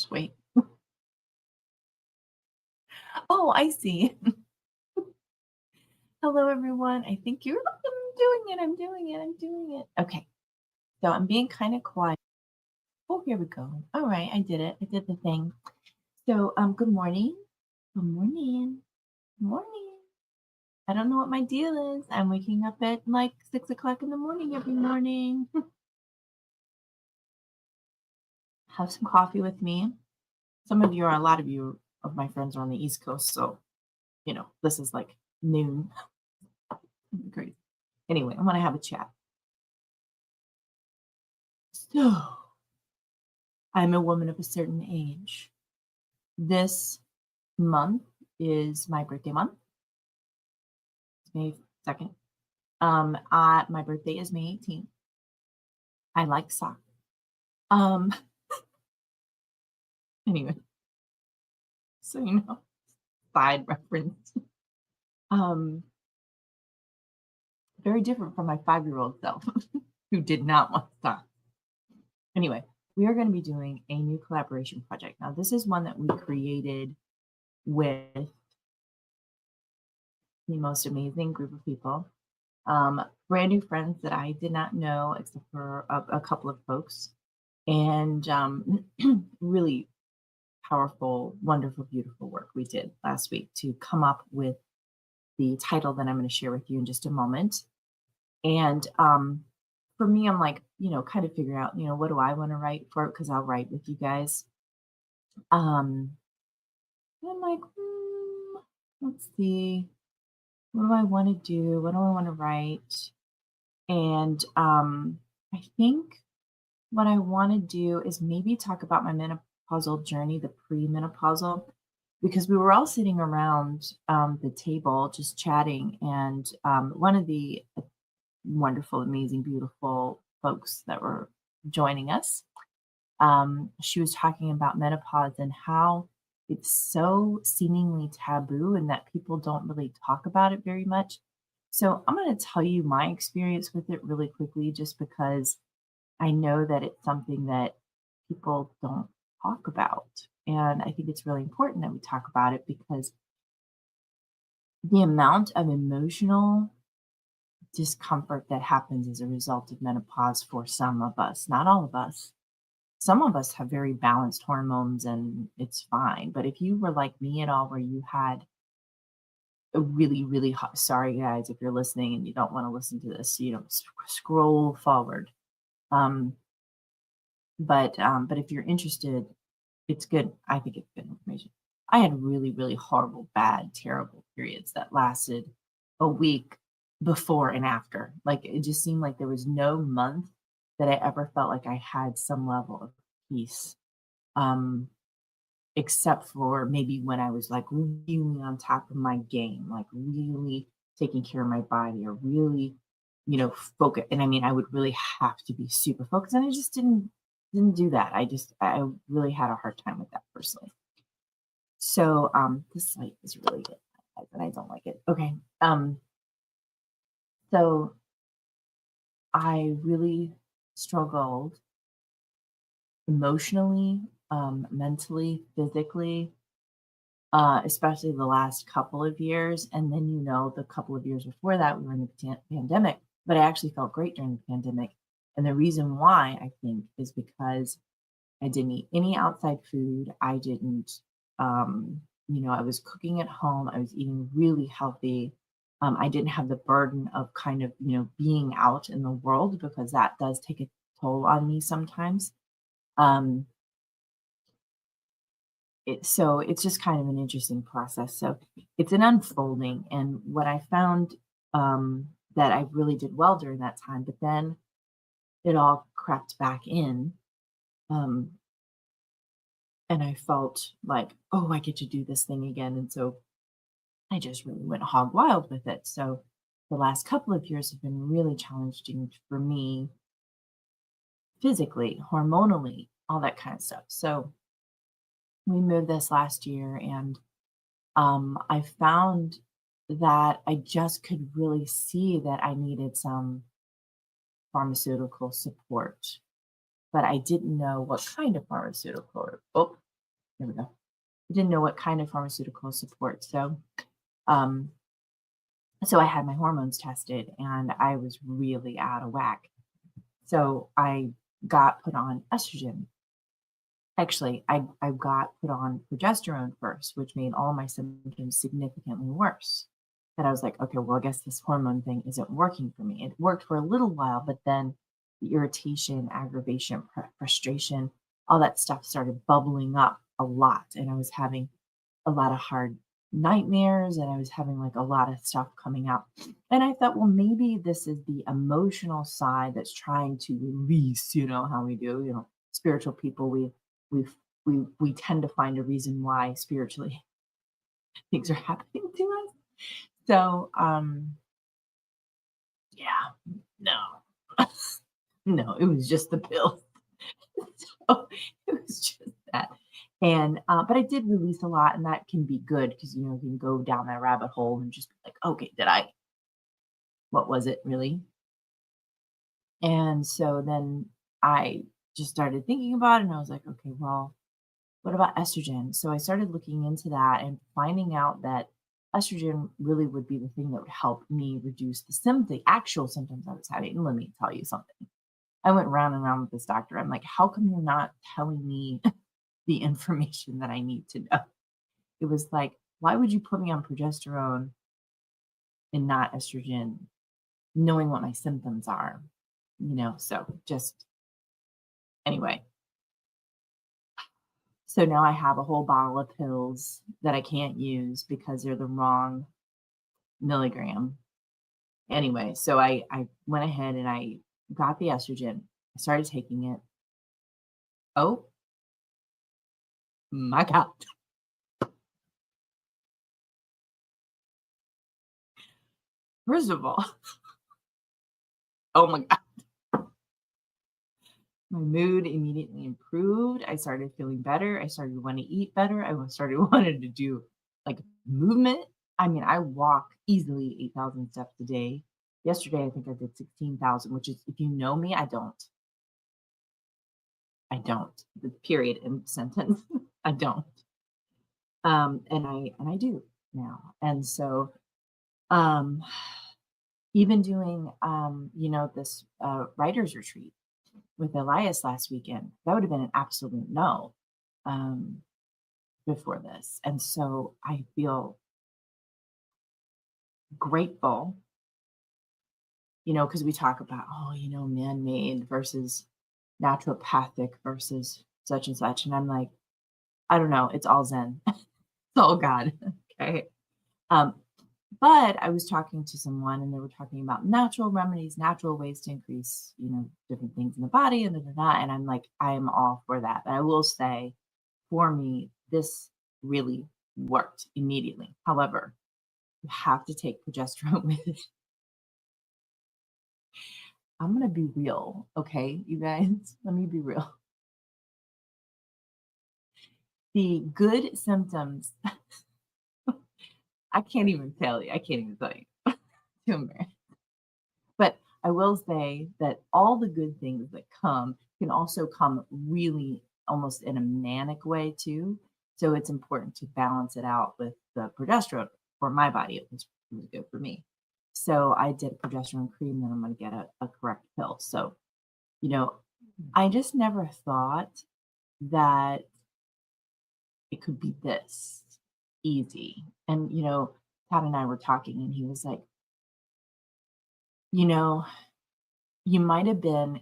Just wait. Oh, I see. Hello, everyone. I think you're I'm doing it. I'm doing it. I'm doing it. Okay. So I'm being kind of quiet. Oh, here we go. All right. I did it. I did the thing. So, good morning. Good morning. Good morning. I don't know what my deal is. I'm waking up at like 6 o'clock in the morning every morning. Have some coffee with me. A lot of you of my friends are on the East Coast. So, this is like noon. Great. Anyway, I want to have a chat. So, I'm a woman of a certain age. This month is my birthday month. It's May 2nd. My birthday is May 18th. I like soccer. Um, anyway, so side reference. Um, very different from my 5-year-old self who did not want soccer. Anyway, we are going to be doing a new collaboration project. Now, this is one that we created with the most amazing group of people. Brand new friends that I did not know except for a couple of folks, and really powerful, wonderful, beautiful work we did last week to come up with the title that I'm going to share with you in just a moment. And for me, I'm like, kind of figure out, what do I want to write for it? Because I'll write with you guys. And I'm like, let's see, what do I want to do? What do I want to write? And I think what I want to do is maybe talk about my menopausal journey, the premenopausal, because we were all sitting around the table just chatting. And one of the wonderful, amazing, beautiful folks that were joining us, she was talking about menopause and how it's so seemingly taboo and that people don't really talk about it very much. So I'm going to tell you my experience with it really quickly, just because I know that it's something that people don't talk about. And I think it's really important that we talk about it because the amount of emotional discomfort that happens as a result of menopause for some of us, not all of us. Some of us have very balanced hormones and it's fine. But if you were like me at all, where you had a really, really hot, sorry guys, if you're listening and you don't want to listen to this, scroll forward. Um, but if you're interested, it's good. I think it's good information. I had really, really horrible, bad, terrible periods that lasted a week before and after. Like it just seemed like there was no month that I ever felt like I had some level of peace. Um, except for maybe when I was like really on top of my game, like really taking care of my body or really, focus. And I mean, I would really have to be super focused. And I just didn't do that. I really had a hard time with that personally. So this light is really good, and I don't like it. Okay. So I really struggled emotionally, mentally, physically, especially the last couple of years. And then, the couple of years before that, we were in the pandemic, but I actually felt great during the pandemic. And the reason why I think is because I didn't eat any outside food. I didn't, I was cooking at home. I was eating really healthy. I didn't have the burden of kind of, being out in the world because that does take a toll on me sometimes. Um, so it's just kind of an interesting process. So it's an unfolding. And what I found that I really did well during that time, but then it all crept back in. Um, and I felt like, oh, I get to do this thing again. And so I just really went hog wild with it. So the last couple of years have been really challenging for me physically, hormonally, all that kind of stuff. So we moved this last year, and I found that I just could really see that I needed some pharmaceutical support, but I didn't know what kind of pharmaceutical. Oh, There we go. I didn't know what kind of pharmaceutical support. Um, so I had my hormones tested and I was really out of whack. So I got put on estrogen. Actually, I got put on progesterone first, which made all my symptoms significantly worse. And I was like, okay, well, I guess this hormone thing isn't working for me. It worked for a little while, but then the irritation, aggravation, frustration, all that stuff started bubbling up a lot. And I was having a lot of hard nightmares and I was having like a lot of stuff coming out. And I thought, well, maybe this is the emotional side that's trying to release, how we do, spiritual people, we we tend to find a reason why spiritually things are happening to us. So yeah, no. No, it was just the pill. So it was just that. And but I did release a lot, and that can be good because you can go down that rabbit hole and just be like, okay, what was it really? And so then I just started thinking about it and I was like, okay, well, what about estrogen? So I started looking into that and finding out that estrogen really would be the thing that would help me reduce the actual symptoms I was having. And let me tell you something. I went round and round with this doctor. I'm like, how come you're not telling me the information that I need to know? It was like, why would you put me on progesterone and not estrogen, knowing what my symptoms are? So just anyway. So now I have a whole bottle of pills that I can't use because they're the wrong milligram. Anyway, so I went ahead and I got the estrogen. I started taking it. Oh my God. First of all, oh my God. My mood immediately improved. I started feeling better. I started wanting to eat better. Started wanting to do like movement. I mean, I walk easily 8,000 steps a day. Yesterday, I think I did 16,000, which is, if you know me, I don't. I don't. The period in sentence. I don't. And I do now. And so um even doing this writers retreat with Elias last weekend, that would have been an absolute no um before this. And so I feel grateful, because we talk about, oh, man-made versus naturopathic versus such and such. And I'm like, I don't know, it's all Zen. It's all God. Okay. Um, but I was talking to someone and they were talking about natural remedies, natural ways to increase, different things in the body and da. And I'm like, I am all for that. But I will say, for me, this really worked immediately. However, you have to take progesterone with it. I'm gonna be real, okay, you guys? Let me be real. The good symptoms, I can't even tell you. I can't even tell you. Too embarrassed. But I will say that all the good things that come can also come really almost in a manic way too. So it's important to balance it out with the progesterone. For my body, it was good for me. So I did a progesterone cream, then I'm going to get a correct pill. So, you know, I just never thought that it could be this easy. And, Todd and I were talking, and he was like, you know, you might have been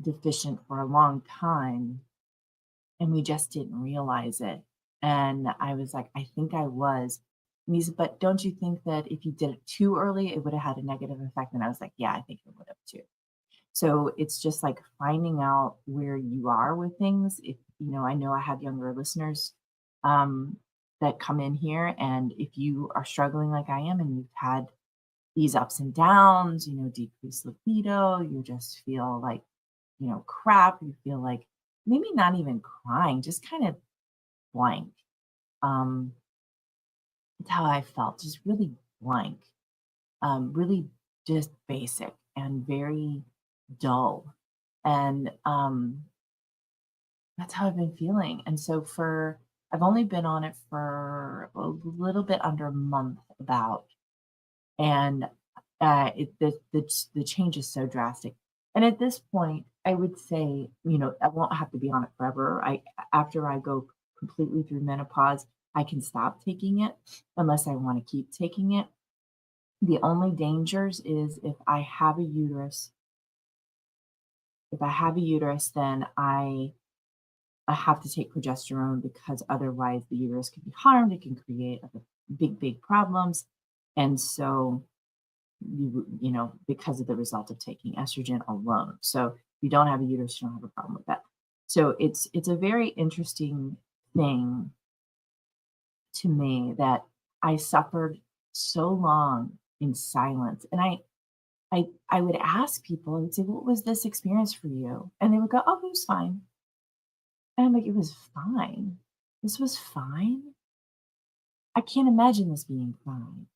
deficient for a long time and we just didn't realize it. And I was like, I think I was. And he said, but don't you think that if you did it too early, it would have had a negative effect? And I was like, yeah, I think it would have too. So it's just like finding out where you are with things. If, I know I have younger listeners um, that come in here. And if you are struggling like I am and you've had these ups and downs, decreased libido, you just feel like, crap, you feel like maybe not even crying, just kind of blank. Um, that's how I felt, just really blank, really just basic and very dull. And that's how I've been feeling. And so for I've only been on it for a little bit under a month about, and the change is so drastic. And at this point, I would say, I won't have to be on it forever. After I go completely through menopause, I can stop taking it unless I want to keep taking it. The only dangers is if I have a uterus, then I have to take progesterone because otherwise the uterus can be harmed. It can create other big, big problems. And so because of the result of taking estrogen alone. So if you don't have a uterus, you don't have a problem with that. So it's a very interesting thing to me that I suffered so long in silence. And I would ask people, I would say, "What was this experience for you?" And they would go, "Oh, it was fine." And I'm like, "It was fine. This was fine. I can't imagine this being fine,"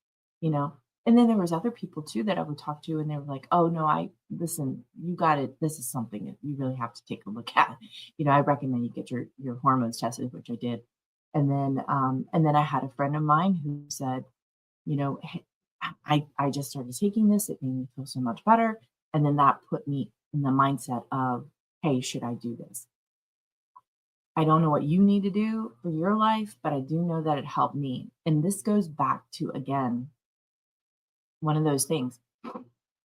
you know? And then there was other people too that I would talk to and they were like, "Oh no, I listen, you got it. This is something that you really have to take a look at. I recommend you get your hormones tested," which I did. And then I had a friend of mine who said, "Hey, I just started taking this. It made me feel so much better." And then that put me in the mindset of, "Hey, should I do this?" I don't know what you need to do for your life, but I do know that it helped me. And this goes back to, again, one of those things.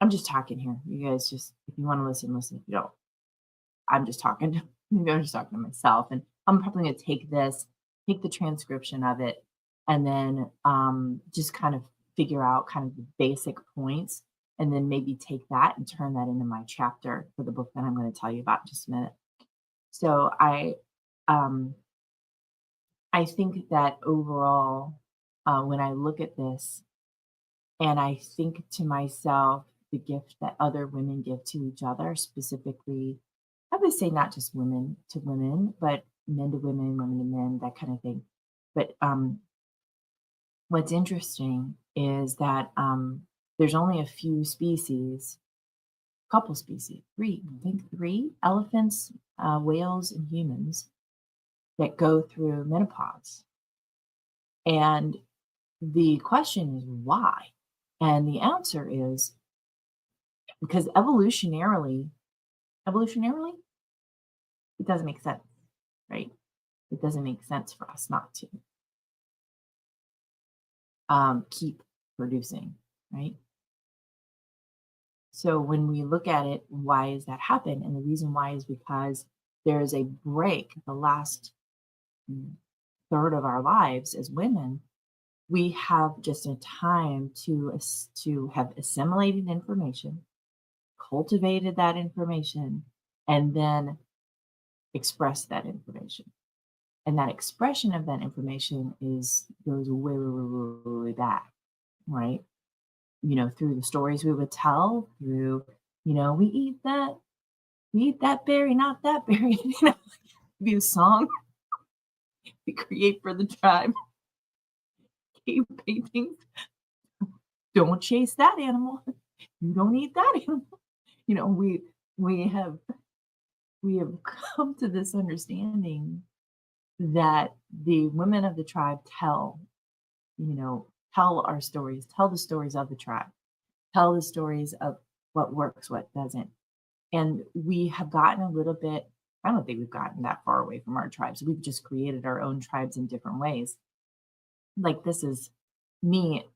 I'm just talking here. You guys just, if you want to listen, listen. If you don't, I'm just talking. I'm just talking to myself. And I'm probably going to take this, take the transcription of it, and then just kind of figure out kind of the basic points. And then maybe take that and turn that into my chapter for the book that I'm going to tell you about in just a minute. So um, I think that overall, when I look at this and I think to myself, the gift that other women give to each other, specifically, I would say not just women to women, but men to women, women to men, that kind of thing. But what's interesting is that there's only a few species, couple species, three, I think three elephants, whales, and humans that go through menopause. And the question is why? And the answer is because evolutionarily, it doesn't make sense, right? It doesn't make sense for us not to keep producing, right? So when we look at it, why does that happen? And the reason why is because there is a break, the last third of our lives as women, we have just a time to have assimilated information, cultivated that information, and then express that information. And that expression of that information goes way, way, way, way, way way back, right? Through the stories we would tell, through, we eat that berry, not that berry, be a song we create for the tribe, cave paintings. Don't chase that animal. You don't eat that animal. You know, we we have we have come to this understanding that the women of the tribe tell our stories, tell the stories of the tribe, tell the stories of what works, what doesn't. And we have gotten a little bit, I don't think we've gotten that far away from our tribes. We've just created our own tribes in different ways. Like this is me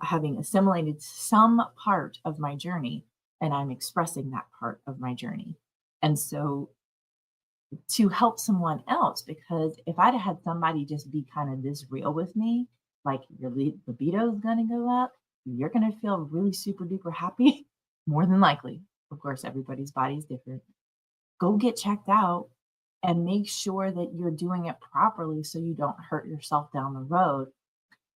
having assimilated some part of my journey, and I'm expressing that part of my journey. And so to help someone else, because if I'd have had somebody just be kind of this real with me, like your libido is going to go up, you're going to feel really super duper happy, more than likely. Of course, everybody's body is different. Go get checked out and make sure that you're doing it properly so you don't hurt yourself down the road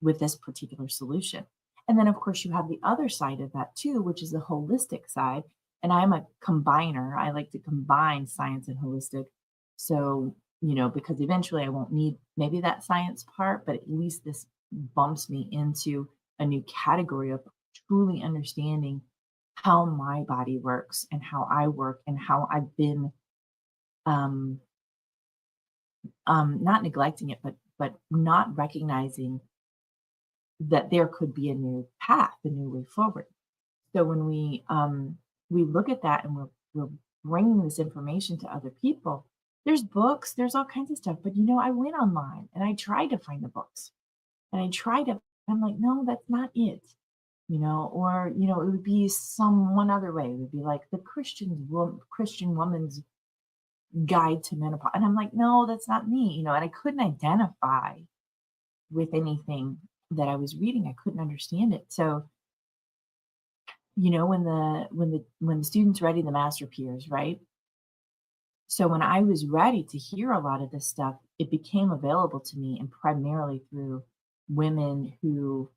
with this particular solution. And then, of course, you have the other side of that too, which is the holistic side. And I'm a combiner. I like to combine science and holistic. So, because eventually I won't need maybe that science part, but at least this bumps me into a new category of truly understanding how my body works and how I work and how I've been um, not neglecting it, but not recognizing that there could be a new path, a new way forward. So when we look at that and we're bringing this information to other people, there's books, there's all kinds of stuff. But I went online and I tried to find the books and I tried to. I'm like, no, that's not it. Or it would be some one other way. It would be like the Christian woman's guide to menopause, and I'm like, no, that's not me. And I couldn't identify with anything that I was reading. I couldn't understand it. So when the students ready the master peers, right? So when I was ready to hear a lot of this stuff, it became available to me, and primarily through women who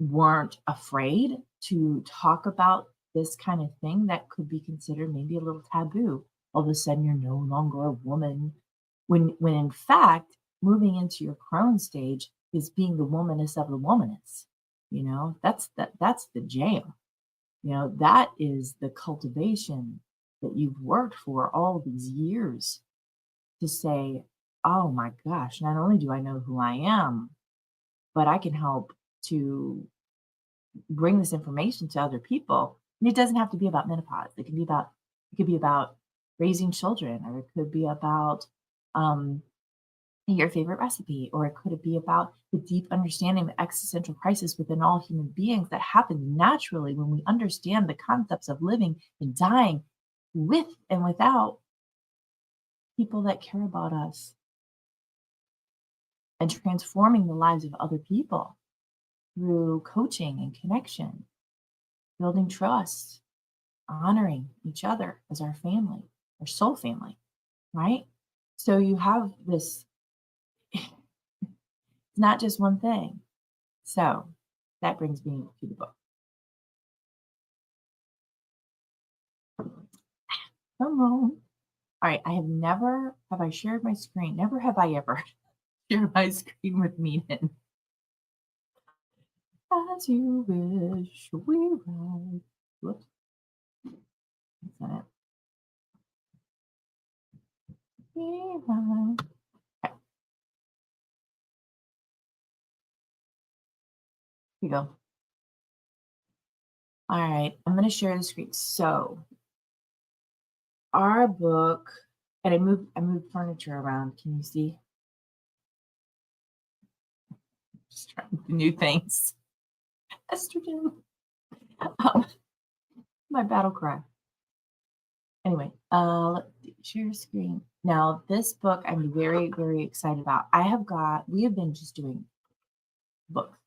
weren't afraid to talk about this kind of thing that could be considered maybe a little taboo. All of a sudden, you're no longer a woman, when in fact, moving into your crone stage is being the womaness of the womaness. That's the jam. That is the cultivation that you've worked for all these years to say, oh my gosh, not only do I know who I am, but I can help to bring this information to other people. And it doesn't have to be about menopause. It could be about raising children, or it could be about um, your favorite recipe, or it could be about the deep understanding of existential crisis within all human beings that happens naturally when we understand the concepts of living and dying with and without people that care about us, and transforming the lives of other people through coaching and connection, building trust, honoring each other as our family, our soul family, right? So you have this, it's not just one thing. So that brings me to the book. Come on. All right. Have I shared my screen? Never have I ever shared my screen with Meanan. As you wish, we ride. Whoops. That's not it. We ride. Okay. Here we go. All right. I'm going to share the screen. So our book, and I moved furniture around. Can you see? Just trying new things. Estrogen. Um, my battle cry. Anyway, let's share screen. Now, this book I'm very, very excited about. We have been just doing books.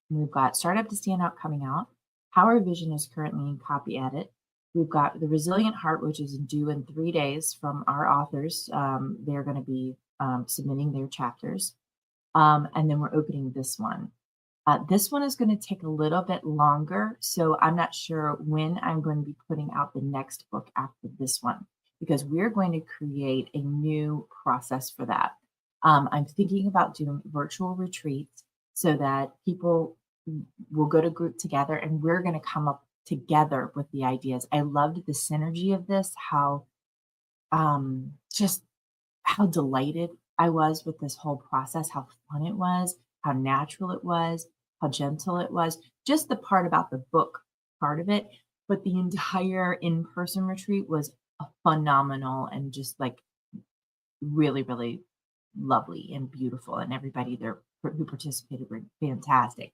We've got Startup to Stand Out coming out. Power Vision is currently in copy edit. We've got The Resilient Heart, which is due in 3 days from our authors. They're going to be submitting their chapters. And then we're opening this one. This one is going to take a little bit longer, so I'm not sure when I'm going to be putting out the next book after this one, because we're going to create a new process for that. I'm thinking about doing virtual retreats so that people will go to group together and we're going to come up together with the ideas. I loved the synergy of this, just how delighted I was with this whole process, how fun it was, how natural it was, how gentle it was, just the part about the book part of it. But the entire in-person retreat was a phenomenal and just like really, really lovely and beautiful. And everybody there who participated were fantastic.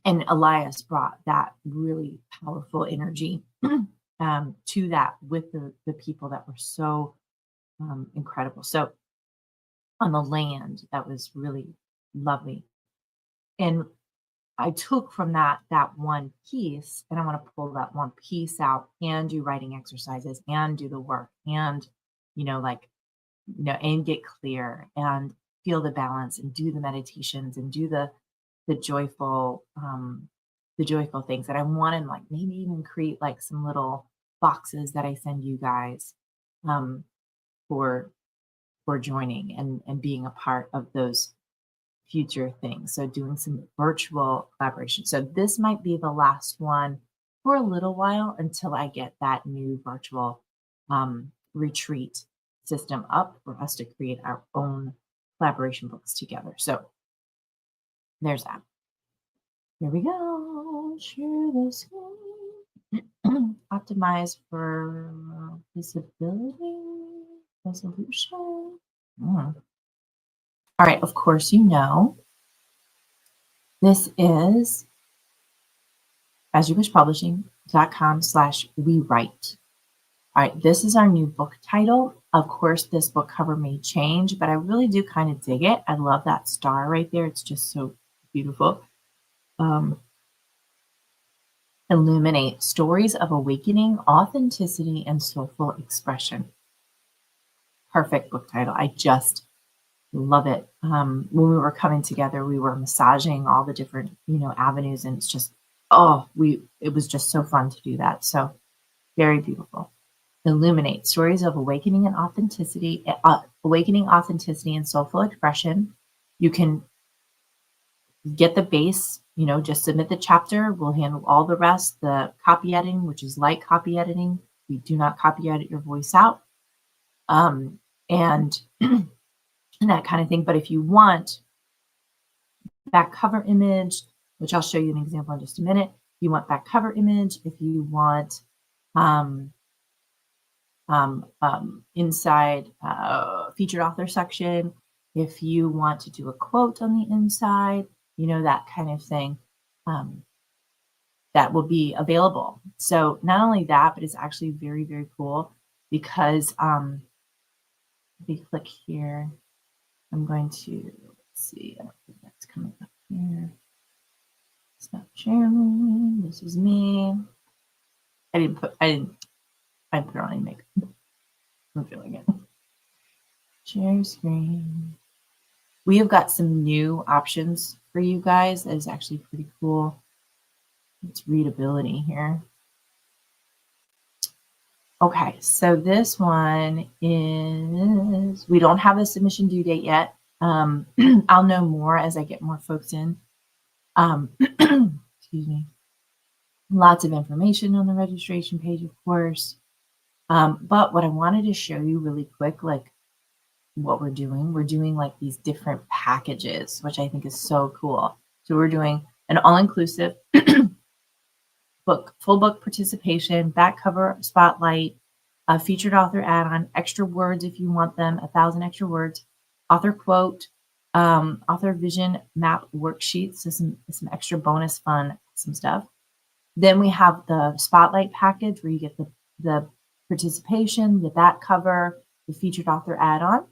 And Elias brought that really powerful energy to that with the people that were so incredible. So on the land, that was really lovely. And I took from that one piece, and I want to pull that one piece out and do writing exercises and do the work and, and get clear and feel the balance and do the meditations and do the joyful, things that I want, and like maybe even create like some little boxes that I send you guys for joining and being a part of those future things. So doing some virtual collaboration. So this might be the last one for a little while until I get that new virtual retreat system up for us to create our own collaboration books together. So there's that. Here we go. Share the screen. Optimize for visibility resolution. All right. Of course, this is asyouwishpublishing.com/we-write. All right, this is our new book title. Of course, this book cover may change, but I really do kind of dig it. I love that star right there. It's just so beautiful. Illuminate stories of awakening, authenticity, and soulful expression. Perfect book title. I just love it. When we were coming together, we were massaging all the different, avenues, and it's just, it was just so fun to do that. So very beautiful. Illuminate stories of awakening and authenticity, and soulful expression. You can get the base, just submit the chapter. We'll handle all the rest, the copy editing, which is light copy editing. We do not copy edit your voice out. And that kind of thing. But if you want back cover image, which I'll show you an example in just a minute, if you want back cover image, if you want inside featured author section, if you want to do a quote on the inside, that kind of thing, that will be available. So not only that, but it's actually very, very cool because if we click here, I'm going to, let's see, I don't think that's coming up here. Stop sharing. This is me. I didn't put on any makeup. I'm feeling it. Share screen. We have got some new options for you guys. That is actually pretty cool. It's readability here. Okay, so this one is, we don't have a submission due date yet. I'll know more as I get more folks in. Excuse me. Lots of information on the registration page, of course. But what I wanted to show you really quick, like what we're doing like these different packages, which I think is so cool. So we're doing an all-inclusive book, full book participation, back cover spotlight, a featured author add-on, extra words if you want them, 1,000 extra words, author quote, author vision map worksheets, so some extra bonus fun, some stuff. Then we have the spotlight package where you get the participation, the back cover, the featured author add-on.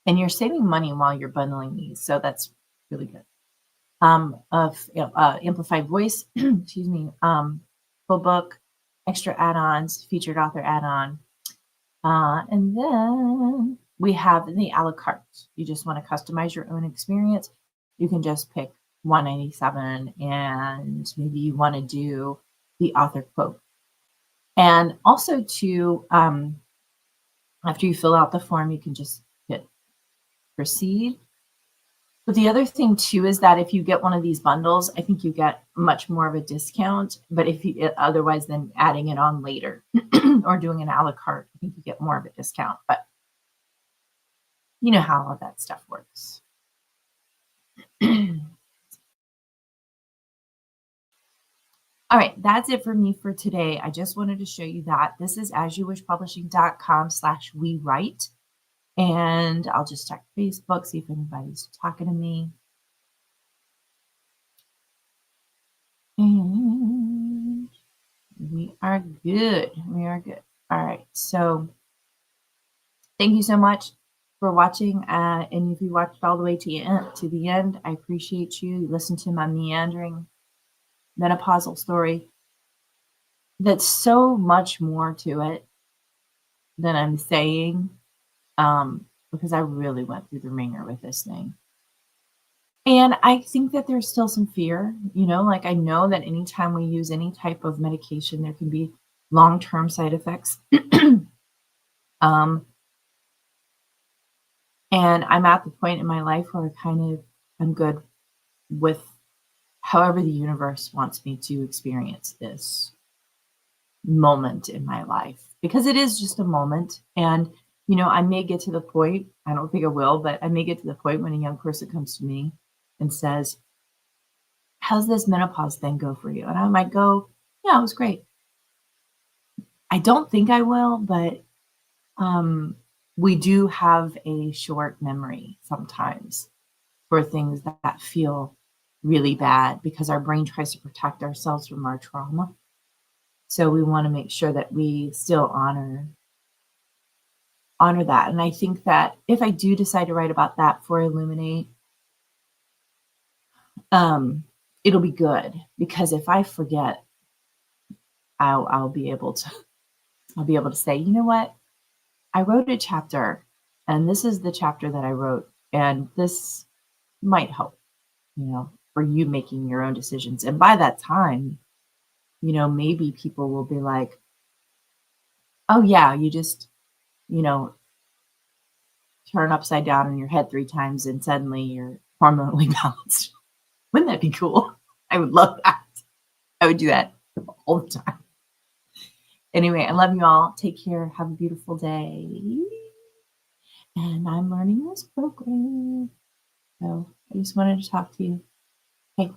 And you're saving money while you're bundling these, so that's really good. Amplified voice, excuse me, full book, extra add-ons, featured author add-on. And then we have the a la carte. You just want to customize your own experience. You can just pick $197 and maybe you want to do the author quote. And also to, after you fill out the form, you can just hit proceed. But the other thing too is that if you get one of these bundles, I think you get much more of a discount. But if you otherwise than adding it on later or doing an a la carte, I think you get more of a discount. But you know how all of that stuff works. All right, that's it for me for today. I just wanted to show you that. This is asyouwishpublishing.com/we-write. And I'll just check Facebook, see if anybody's talking to me. And we are good. We are good. All right. So thank you so much for watching. And if you watched all the way to the end, I appreciate you. You listened to my meandering menopausal story. That's so much more to it than I'm saying. Because I really went through the ringer with this thing. And I think that there's still some fear, like I know that anytime we use any type of medication, there can be long-term side effects. And I'm at the point in my life where I'm good with however the universe wants me to experience this moment in my life, because it is just a moment. And, I may get to the point, I don't think I will, but I may get to the point when a young person comes to me and says, "How's this menopause thing go for you?" And I might go, "Yeah, it was great." I don't think I will, but um, we do have a short memory sometimes for things that feel really bad because our brain tries to protect ourselves from our trauma. So we want to make sure that we still honor that. And I think that if I do decide to write about that for Illuminate, um, it'll be good because if I forget, I'll be able to I'll be able to say, you know what, I wrote a chapter, and this is the chapter that I wrote, and this might help, for you making your own decisions. And by that time, maybe people will be like, oh yeah, you just, you know, turn upside down in your head 3 times and suddenly you're hormonally balanced. Wouldn't that be cool? I would love that. I would do that all the time. Anyway, I love you all. Take care. Have a beautiful day. And I'm learning this program. So I just wanted to talk to you. Okay.